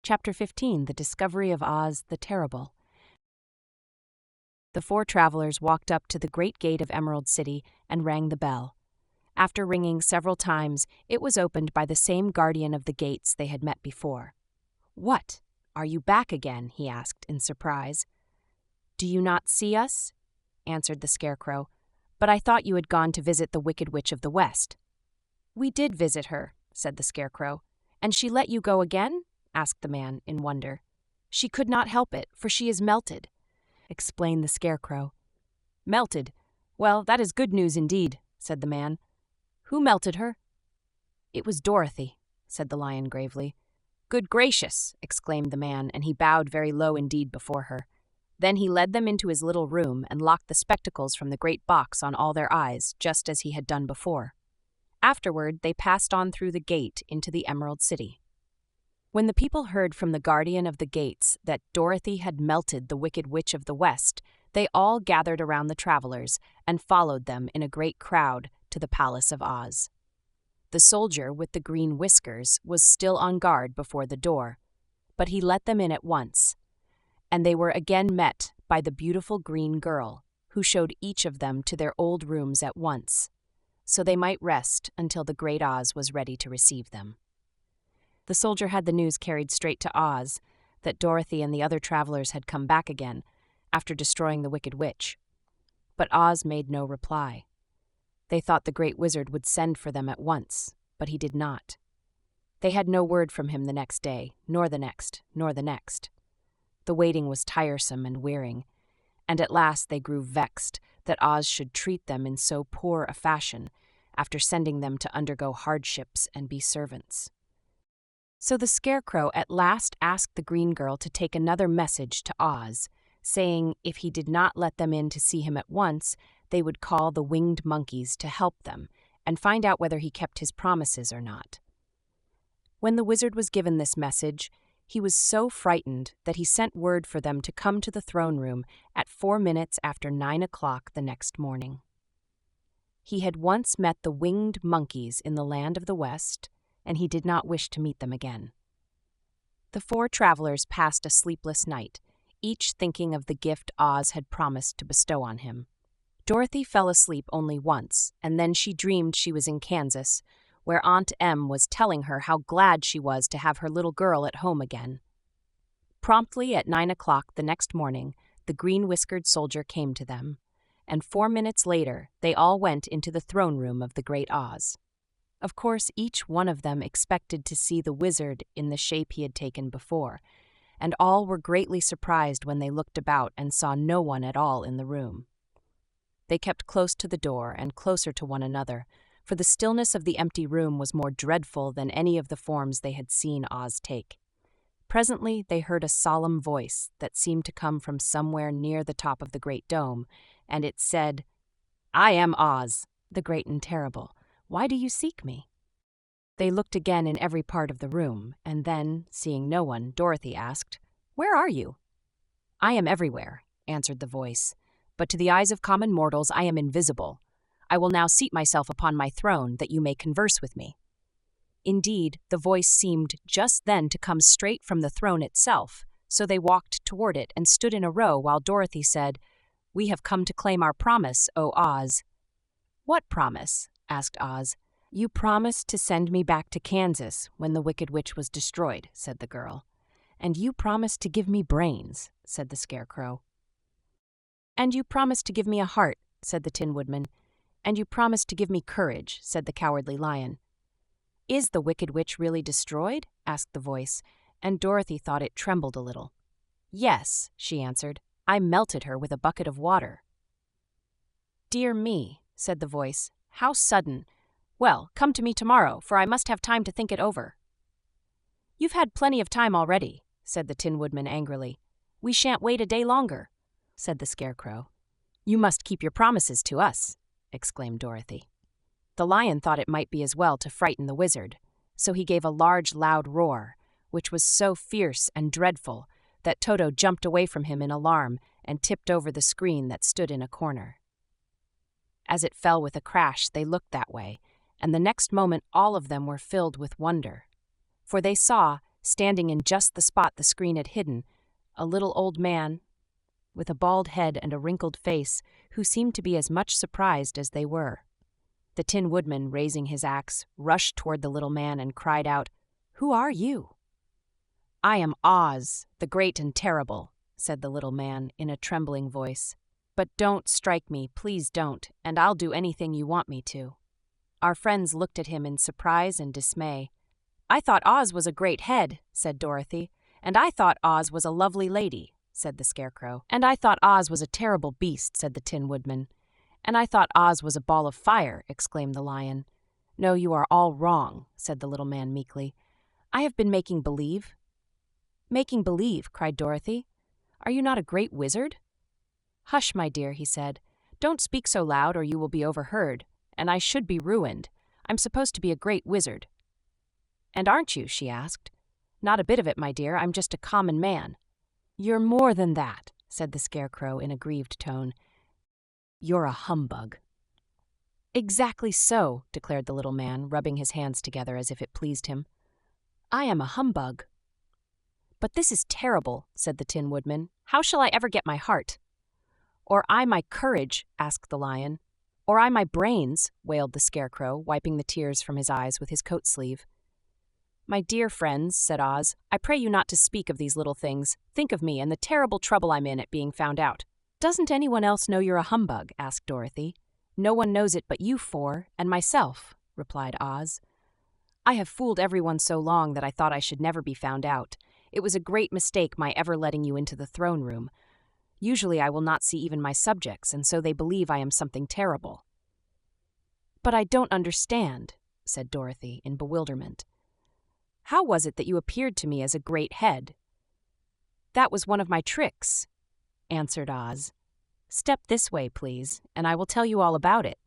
Chapter 15, The Discovery of Oz the Terrible. The four travelers walked up to the great gate of Emerald City and rang the bell. After ringing several times, it was opened by the same guardian of the gates they had met before. "What? Are you back again?" he asked in surprise. "Do you not see us?" answered the Scarecrow. "But I thought you had gone to visit the Wicked Witch of the West." "We did visit her," said the Scarecrow. "And she let you go again?" asked the man in wonder. "She could not help it, for she is melted," explained the Scarecrow. "Melted? Well, that is good news indeed," said the man. "Who melted her?" "It was Dorothy," said the Lion gravely. "Good gracious!" exclaimed the man, and he bowed very low indeed before her. Then he led them into his little room and locked the spectacles from the great box on all their eyes, just as he had done before. Afterward, they passed on through the gate into the Emerald City. When the people heard from the guardian of the gates that Dorothy had melted the Wicked Witch of the West, they all gathered around the travelers and followed them in a great crowd to the Palace of Oz. The soldier with the green whiskers was still on guard before the door, but he let them in at once, and they were again met by the beautiful green girl, who showed each of them to their old rooms at once, so they might rest until the great Oz was ready to receive them. The soldier had the news carried straight to Oz that Dorothy and the other travelers had come back again after destroying the Wicked Witch. But Oz made no reply. They thought the Great Wizard would send for them at once, but he did not. They had no word from him the next day, nor the next, nor the next. The waiting was tiresome and wearing, and at last they grew vexed that Oz should treat them in so poor a fashion after sending them to undergo hardships and be servants. So the Scarecrow at last asked the green girl to take another message to Oz, saying if he did not let them in to see him at once, they would call the winged monkeys to help them and find out whether he kept his promises or not. When the wizard was given this message, he was so frightened that he sent word for them to come to the throne room at 4 minutes after 9 o'clock the next morning. He had once met the winged monkeys in the land of the West, and he did not wish to meet them again. The four travelers passed a sleepless night, each thinking of the gift Oz had promised to bestow on him. Dorothy fell asleep only once, and then she dreamed she was in Kansas, where Aunt Em was telling her how glad she was to have her little girl at home again. Promptly at 9 o'clock the next morning, the green-whiskered soldier came to them, and 4 minutes later they all went into the throne room of the great Oz. Of course, each one of them expected to see the wizard in the shape he had taken before, and all were greatly surprised when they looked about and saw no one at all in the room. They kept close to the door and closer to one another, for the stillness of the empty room was more dreadful than any of the forms they had seen Oz take. Presently they heard a solemn voice that seemed to come from somewhere near the top of the great dome, and it said, "I am Oz, the great and terrible. Why do you seek me?" They looked again in every part of the room, and then, seeing no one, Dorothy asked, "Where are you?" "I am everywhere," answered the voice, "but to the eyes of common mortals I am invisible. I will now seat myself upon my throne that you may converse with me." Indeed, the voice seemed just then to come straight from the throne itself, so they walked toward it and stood in a row while Dorothy said, "We have come to claim our promise, O Oz." "What promise?" asked Oz. "You promised to send me back to Kansas when the Wicked Witch was destroyed," said the girl. "And you promised to give me brains," said the Scarecrow. "And you promised to give me a heart," said the Tin Woodman. "And you promised to give me courage," said the Cowardly Lion. "Is the Wicked Witch really destroyed?" asked the voice, and Dorothy thought it trembled a little. "Yes," she answered. "I melted her with a bucket of water." "Dear me," said the voice. "How sudden! Well, come to me tomorrow, for I must have time to think it over." "You've had plenty of time already," said the Tin Woodman angrily. "We shan't wait a day longer," said the Scarecrow. "You must keep your promises to us," exclaimed Dorothy. The lion thought it might be as well to frighten the wizard, so he gave a large, loud roar, which was so fierce and dreadful that Toto jumped away from him in alarm and tipped over the screen that stood in a corner. As it fell with a crash, they looked that way, and the next moment all of them were filled with wonder. For they saw, standing in just the spot the screen had hidden, a little old man with a bald head and a wrinkled face who seemed to be as much surprised as they were. The Tin Woodman, raising his axe, rushed toward the little man and cried out, "Who are you?" "I am Oz, the Great and Terrible," said the little man in a trembling voice. "But don't strike me, please don't, and I'll do anything you want me to." Our friends looked at him in surprise and dismay. "I thought Oz was a great head," said Dorothy. "And I thought Oz was a lovely lady," said the Scarecrow. "And I thought Oz was a terrible beast," said the Tin Woodman. "And I thought Oz was a ball of fire," exclaimed the Lion. "No, you are all wrong," said the little man meekly. "I have been making believe." "Making believe," cried Dorothy. "Are you not a great wizard?" "Hush, my dear," he said. "Don't speak so loud or you will be overheard, and I should be ruined. I'm supposed to be a great wizard." "And aren't you?" she asked. "Not a bit of it, my dear. I'm just a common man." "You're more than that," said the Scarecrow in a grieved tone. "You're a humbug." "Exactly so," declared the little man, rubbing his hands together as if it pleased him. "I am a humbug." "But this is terrible," said the Tin Woodman. "How shall I ever get my heart?" "Or I my courage?" asked the Lion. "Or I my brains?" wailed the Scarecrow, wiping the tears from his eyes with his coat sleeve. "My dear friends," said Oz, "I pray you not to speak of these little things. Think of me and the terrible trouble I'm in at being found out." "Doesn't anyone else know you're a humbug?" asked Dorothy. "No one knows it but you four and myself," replied Oz. "I have fooled everyone so long that I thought I should never be found out. It was a great mistake my ever letting you into the throne room. Usually I will not see even my subjects, and so they believe I am something terrible." "But I don't understand," said Dorothy in bewilderment. "How was it that you appeared to me as a great head?" "That was one of my tricks," answered Oz. "Step this way, please, and I will tell you all about it."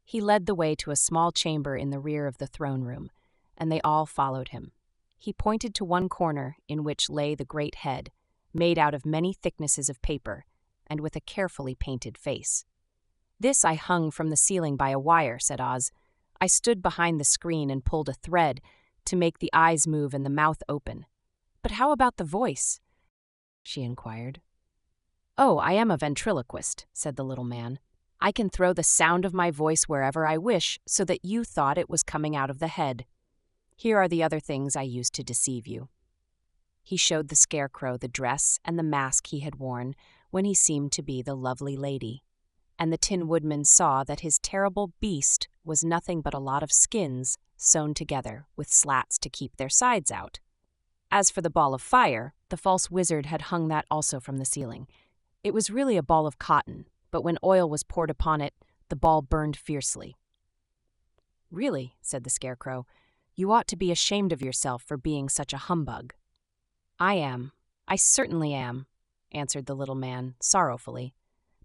He led the way to a small chamber in the rear of the throne room, and they all followed him. He pointed to one corner in which lay the great head, made out of many thicknesses of paper, and with a carefully painted face. "This I hung from the ceiling by a wire," said Oz. "I stood behind the screen and pulled a thread to make the eyes move and the mouth open." "But how about the voice?" she inquired. "Oh, I am a ventriloquist," said the little man. "I can throw the sound of my voice wherever I wish so that you thought it was coming out of the head. Here are the other things I used to deceive you." He showed the Scarecrow the dress and the mask he had worn when he seemed to be the lovely lady. And the Tin Woodman saw that his terrible beast was nothing but a lot of skins sewn together with slats to keep their sides out. As for the ball of fire, the false wizard had hung that also from the ceiling. It was really a ball of cotton, but when oil was poured upon it, the ball burned fiercely. "Really," said the Scarecrow, "you ought to be ashamed of yourself for being such a humbug." "I am. I certainly am," answered the little man, sorrowfully.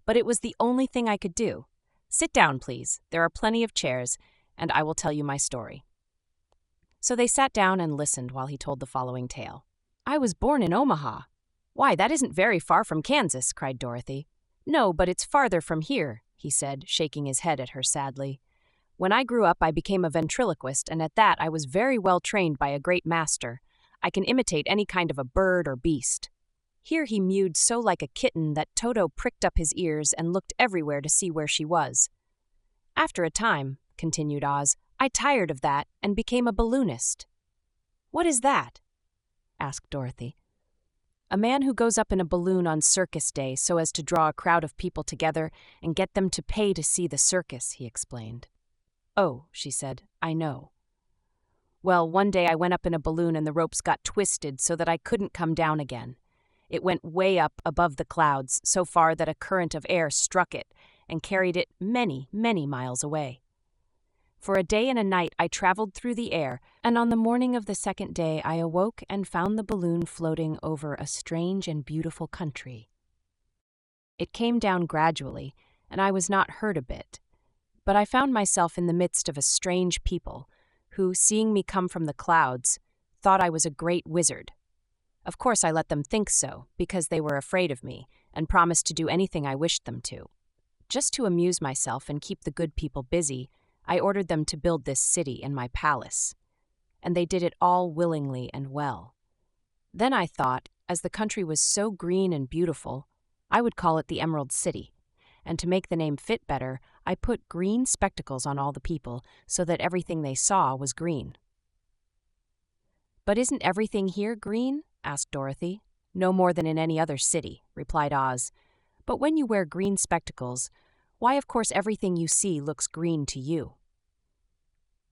"But it was the only thing I could do. Sit down, please. There are plenty of chairs, and I will tell you my story." So they sat down and listened while he told the following tale. "I was born in Omaha." "Why, that isn't very far from Kansas," cried Dorothy. "No, but it's farther from here," he said, shaking his head at her sadly. "When I grew up, I became a ventriloquist, and at that I was very well trained by a great master. I can imitate any kind of a bird or beast." Here he mewed so like a kitten that Toto pricked up his ears and looked everywhere to see where she was. "After a time," continued Oz, "I tired of that and became a balloonist." "What is that?" asked Dorothy. "A man who goes up in a balloon on circus day so as to draw a crowd of people together and get them to pay to see the circus," he explained. "Oh," she said, "I know." "Well, one day I went up in a balloon and the ropes got twisted so that I couldn't come down again. It went way up above the clouds, so far that a current of air struck it and carried it many, many miles away. For a day and a night I traveled through the air, and on the morning of the second day I awoke and found the balloon floating over a strange and beautiful country. It came down gradually, and I was not hurt a bit, but I found myself in the midst of a strange people, who, seeing me come from the clouds, thought I was a great wizard. Of course I let them think so, because they were afraid of me, and promised to do anything I wished them to. Just to amuse myself and keep the good people busy, I ordered them to build this city in my palace. and they did it all willingly and well. Then I thought, as the country was so green and beautiful, I would call it the Emerald City, and to make the name fit better, I put green spectacles on all the people so that everything they saw was green. "But isn't everything here green?" asked Dorothy. "No more than in any other city," replied Oz. "But when you wear green spectacles, why, of course, everything you see looks green to you."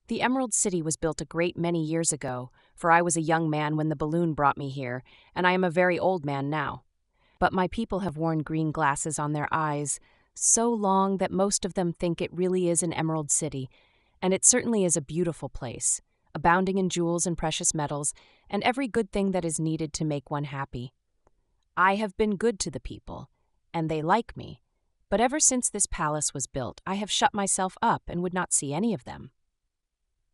The Emerald City was built a great many years ago, for I was a young man when the balloon brought me here, and I am a very old man now. But my people have worn green glasses on their eyes so long that most of them think it really is an Emerald City, and it certainly is a beautiful place, abounding in jewels and precious metals, and every good thing that is needed to make one happy. I have been good to the people, and they like me, but ever since this palace was built, I have shut myself up and would not see any of them.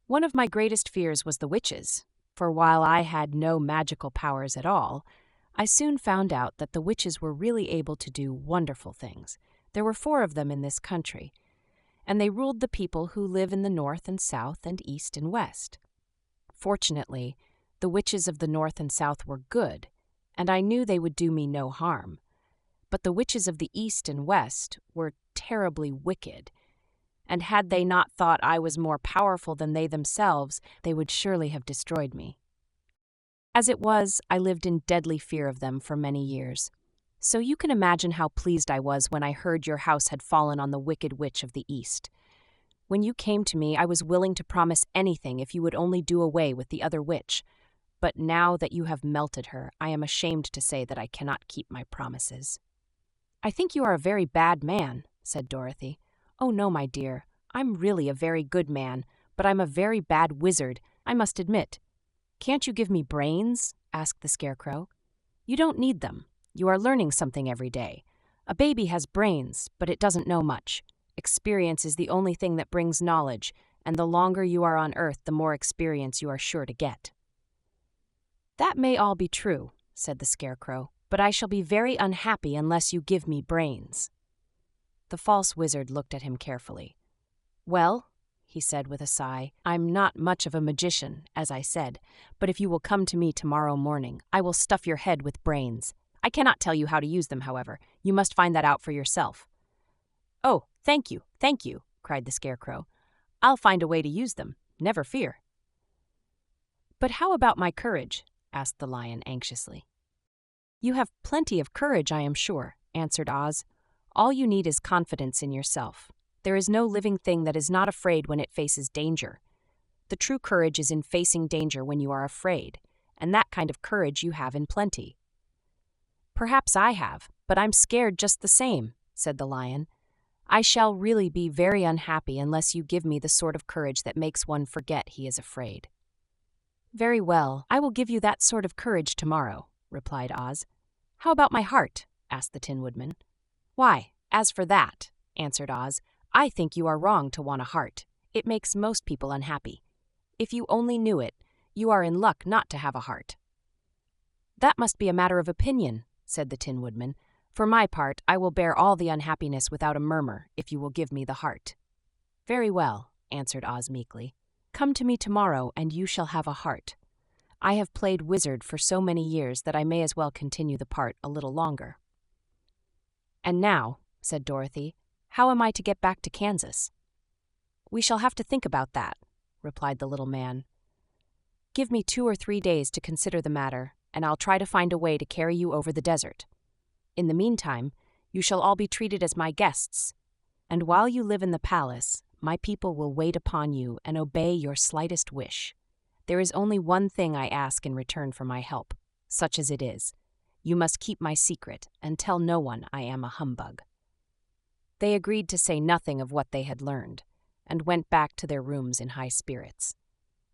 One of my greatest fears was the witches, for while I had no magical powers at all, I soon found out that the witches were really able to do wonderful things. There were 4 of them in this country, and they ruled the people who live in the north and south and east and west. Fortunately, the witches of the north and south were good, and I knew they would do me no harm. But the witches of the east and west were terribly wicked, and had they not thought I was more powerful than they themselves, they would surely have destroyed me. As it was, I lived in deadly fear of them for many years. So you can imagine how pleased I was when I heard your house had fallen on the wicked witch of the East. When you came to me, I was willing to promise anything if you would only do away with the other witch. But now that you have melted her, I am ashamed to say that I cannot keep my promises." "I think you are a very bad man," said Dorothy. "Oh no, my dear, I'm really a very good man, but I'm a very bad wizard, I must admit." "Can't you give me brains?" asked the Scarecrow. "You don't need them. You are learning something every day. A baby has brains, but it doesn't know much. Experience is the only thing that brings knowledge, and the longer you are on Earth, the more experience you are sure to get." "That may all be true," said the Scarecrow, "but I shall be very unhappy unless you give me brains." The false wizard looked at him carefully. "Well," he said with a sigh, "I'm not much of a magician, as I said, but if you will come to me tomorrow morning, I will stuff your head with brains. I cannot tell you how to use them, however. You must find that out for yourself." "Oh, thank you, cried the Scarecrow. "I'll find a way to use them, never fear." "But how about my courage?" asked the Lion anxiously. "You have plenty of courage, I am sure," answered Oz. "All you need is confidence in yourself. There is no living thing that is not afraid when it faces danger. The true courage is in facing danger when you are afraid, and that kind of courage you have in plenty." "Perhaps I have, but I'm scared just the same," said the Lion. "I shall really be very unhappy unless you give me the sort of courage that makes one forget he is afraid." "Very well, I will give you that sort of courage tomorrow," replied Oz. "How about my heart?" asked the Tin Woodman. "Why, as for that," answered Oz, "I think you are wrong to want a heart. It makes most people unhappy. If you only knew it, you are in luck not to have a heart." "That must be a matter of opinion," said the Tin Woodman. "For my part, I will bear all the unhappiness without a murmur if you will give me the heart." "Very well," answered Oz meekly. "Come to me tomorrow and you shall have a heart. I have played wizard for so many years that I may as well continue the part a little longer." "And now," said Dorothy, "how am I to get back to Kansas?" "We shall have to think about that," replied the little man. "Give me 2 or 3 days to consider the matter, and I'll try to find a way to carry you over the desert. In the meantime, you shall all be treated as my guests, and while you live in the palace, my people will wait upon you and obey your slightest wish. There is only one thing I ask in return for my help, such as it is. You must keep my secret and tell no one I am a humbug." They agreed to say nothing of what they had learned, and went back to their rooms in high spirits.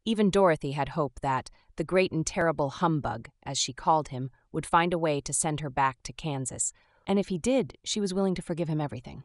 Even Dorothy had hope that the great and terrible humbug, as she called him, would find a way to send her back to Kansas, and if he did, she was willing to forgive him everything.